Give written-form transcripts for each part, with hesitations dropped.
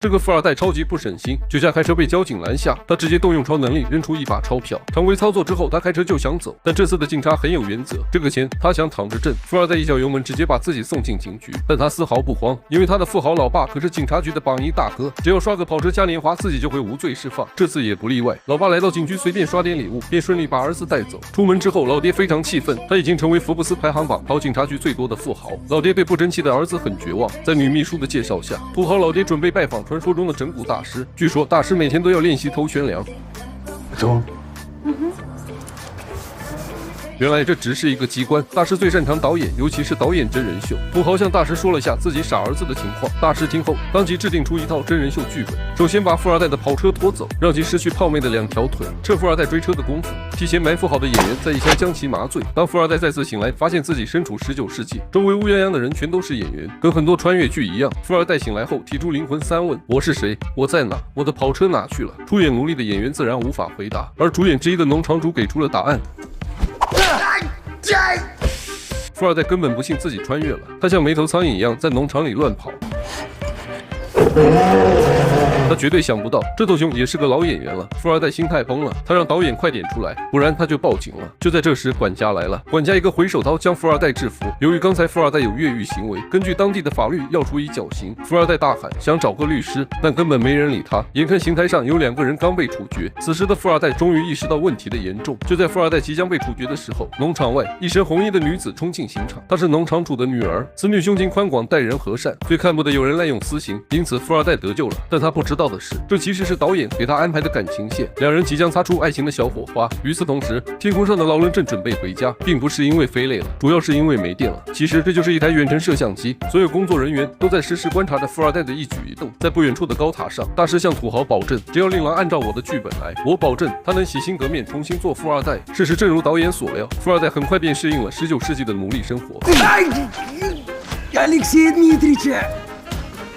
这个富二代超级不省心，酒驾开车被交警拦下，他直接动用超能力扔出一把钞票。常规操作之后，他开车就想走，但这次的警察很有原则，这个钱他想躺着挣。富二代一脚油门直接把自己送进警局，但他丝毫不慌，因为他的富豪老爸可是警察局的榜一大哥，只要刷个跑车嘉年华，自己就会无罪释放。这次也不例外，老爸来到警局随便刷点礼物，便顺利把儿子带走。出门之后，老爹非常气愤，他已经成为福布斯排行榜跑警察局最多的富豪。老爹对不争气的儿子很绝望，在女秘书的介绍下，土豪老爹准备拜访传说中的整蛊大师。据说大师每天都要练习头悬梁。原来这只是一个机关，大师最擅长导演，尤其是导演真人秀。土豪向大师说了下自己傻儿子的情况，大师听后当即制定出一套真人秀剧本。首先把富二代的跑车拖走，让其失去泡妹的2条腿，趁富二代追车的功夫，提前埋伏好的演员在一厢将其麻醉。当富二代再次醒来，发现自己身处19世纪，周围乌泱泱的人全都是演员，跟很多穿越剧一样。富二代醒来后提出灵魂3问：我是谁？我在哪？我的跑车哪去了？出演奴隶的演员自然无法回答，而主演之一的农场主给出了答案。富二代根本不信自己穿越了，他像没头苍蝇一样在农场里乱跑。他绝对想不到，这头熊也是个老演员了。富二代心态崩了，他让导演快点出来，不然他就报警了。就在这时，管家来了，管家一个回手刀将富二代制服。由于刚才富二代有越狱行为，根据当地的法律要处以绞刑。富二代大喊想找个律师，但根本没人理他。眼看刑台上有2个人刚被处决，此时的富二代终于意识到问题的严重。就在富二代即将被处决的时候，农场外一身红衣的女子冲进刑场，她是农场主的女儿。此女胸襟宽广，待人和善，最看不得有人滥用私刑，因此富二代得救了。但他不知道的是，这其实是导演给他安排的感情线，2人即将擦出爱情的小火花。与此同时，天空上的劳伦正准备回家，并不是因为飞累了，主要是因为没电了。其实这就是一台远程摄像机，所有工作人员都在实时观察着富二代的一举一动。在不远处的高塔上，大师向土豪保证，只要令郎按照我的剧本来，我保证他能洗心革面，重新做富二代。事实正如导演所料，富二代很快便适应了19世纪的奴隶生活。Алексей Дмитриевич!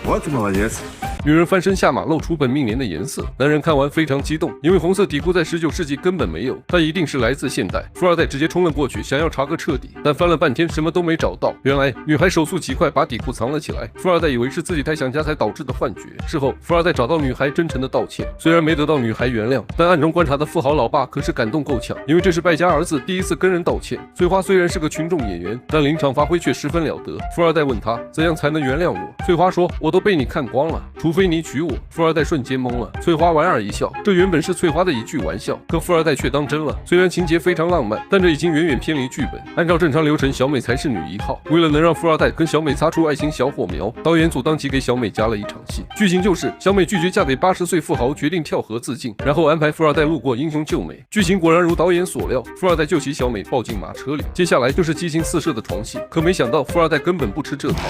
Вот молодец. 女人翻身下马，露出本命年的颜色。男人看完非常激动，因为红色底裤在19世纪根本没有，它一定是来自现代。富二代直接冲了过去，想要查个彻底，但翻了半天什么都没找到。原来女孩手速极快，把底裤藏了起来。富二代以为是自己太想家才导致的幻觉。事后，富二代找到女孩，真诚的道歉。虽然没得到女孩原谅，但暗中观察的富豪老爸可是感动够呛，因为这是败家儿子第一次跟人道歉。翠花虽然是个群众演员，但临场发挥却十分了得。富二代问她怎样才能原谅我，翠花说：“我都被你看光了。”除非你娶我。富二代瞬间懵了，翠花莞尔一笑，这原本是翠花的一句玩笑，可富二代却当真了。虽然情节非常浪漫，但这已经远远偏离剧本。按照正常流程，小美才是女1号。为了能让富二代跟小美擦出爱情小火苗，导演组当即给小美加了一场戏。剧情就是小美拒绝嫁给80岁富豪，决定跳河自尽，然后安排富二代路过英雄救美。剧情果然如导演所料，富二代救起小美，抱进马车里。接下来就是激情四射的床戏，可没想到富二代根本不吃这套。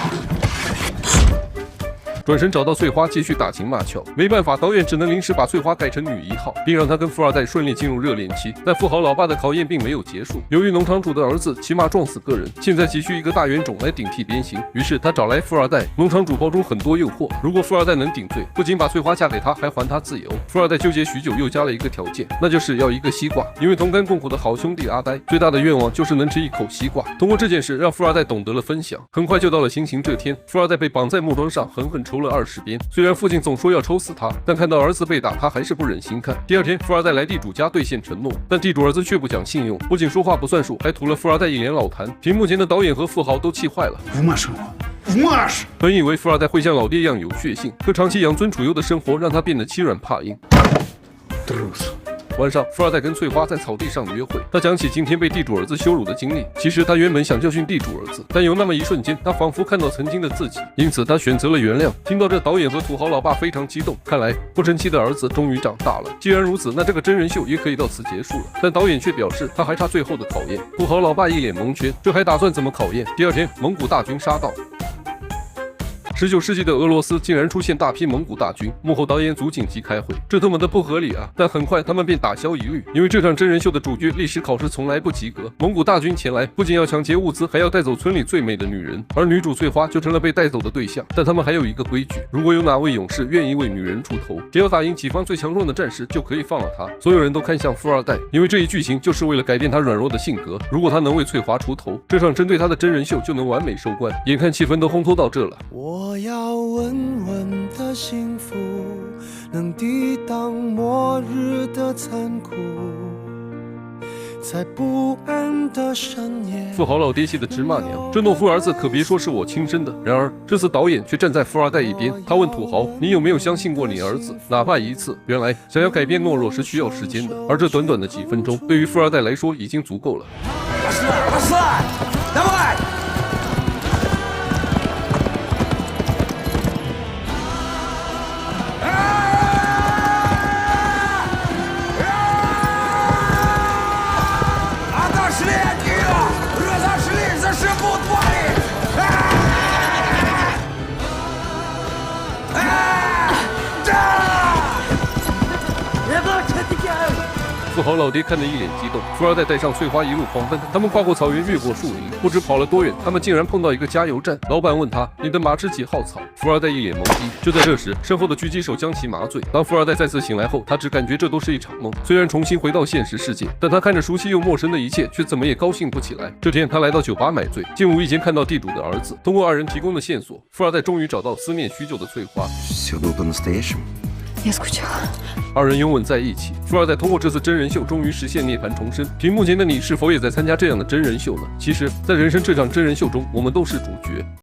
转身找到翠花，继续打情骂俏。没办法，导演只能临时把翠花改成女1号，并让她跟富二代顺利进入热恋期。但富豪老爸的考验并没有结束，由于农场主的儿子骑马撞死个人，现在急需一个大冤种来顶替鞭刑，于是他找来富二代。农场主包中很多诱惑，如果富二代能顶罪，不仅把翠花嫁给他，还还他自由。富二代纠结许久，又加了一个条件，那就是要一个西瓜，因为同甘共苦的好兄弟阿呆最大的愿望就是能吃一口西瓜。通过这件事，让富二代懂得了分享。很快就到了行刑这天，富二代被绑在木桩上，狠狠抽了20鞭。虽然父亲总说要抽死他，但看到儿子被打，他还是不忍心看。第2天，富二代来地主家兑现承诺，但地主儿子却不讲信用，不仅说话不算数，还吐了富二代一脸老痰。屏幕前的导演和富豪都气坏了。本以为富二代会像老爹一样有血性，可长期养尊处优的生活让他变得欺软怕硬。晚上，富二代跟翠花在草地上约会。他讲起今天被地主儿子羞辱的经历。其实他原本想教训地主儿子，但有那么一瞬间，他仿佛看到曾经的自己，因此他选择了原谅。听到这，导演和土豪老爸非常激动。看来不成器的儿子终于长大了。既然如此，那这个真人秀也可以到此结束了。但导演却表示他还差最后的考验。土豪老爸一脸蒙圈，这还打算怎么考验？第2天，蒙古大军杀到。19世纪的俄罗斯竟然出现大批蒙古大军，幕后导演组紧急开会，这他妈的不合理啊！但很快他们便打消疑虑，因为这场真人秀的主角历史考试从来不及格。蒙古大军前来，不仅要抢劫物资，还要带走村里最美的女人，而女主翠花就成了被带走的对象。但他们还有一个规矩，如果有哪位勇士愿意为女人出头，只要打赢己方最强壮的战士，就可以放了他。所有人都看向富二代，因为这一剧情就是为了改变他软弱的性格。如果他能为翠花出头，这场针对他的真人秀就能完美收官。眼看气氛都烘托到这了，我要稳稳的幸福，能抵挡末日的残酷，在不安的深夜。富豪老爹系的芝麻娘，这懦夫儿子可别说是我亲生的。然而这次导演却站在富二代一边，他问土豪：“你有没有相信过你儿子，哪怕一次？”原来想要改变懦弱是需要时间的，而这短短的几分钟，对于富二代来说已经足够了。Давай! Отошли от нее! Разошлись, зашибут твари! Я больше не делаю! 富豪老爹看得一脸激动，富二代带上翠花一路狂奔，他们跨过草原，越过树林，不知跑了多远，他们竟然碰到一个加油站。老板问他：“你的马吃几号草？”富二代一脸懵逼。就在这时，身后的狙击手将其麻醉。当富二代再次醒来后，他只感觉这都是一场梦。虽然重新回到现实世界，但他看着熟悉又陌生的一切，却怎么也高兴不起来。这天，他来到酒吧买醉，竟无意间看到地主的儿子。通过二人提供的线索，富二代终于找到思念许久的翠花。Все было по-настоящему. Я скучала. 二人拥吻在一起，富二代通过这次真人秀终于实现涅槃重生。屏幕前的你是否也在参加这样的真人秀呢？其实，在人生这场真人秀中，我们都是主角。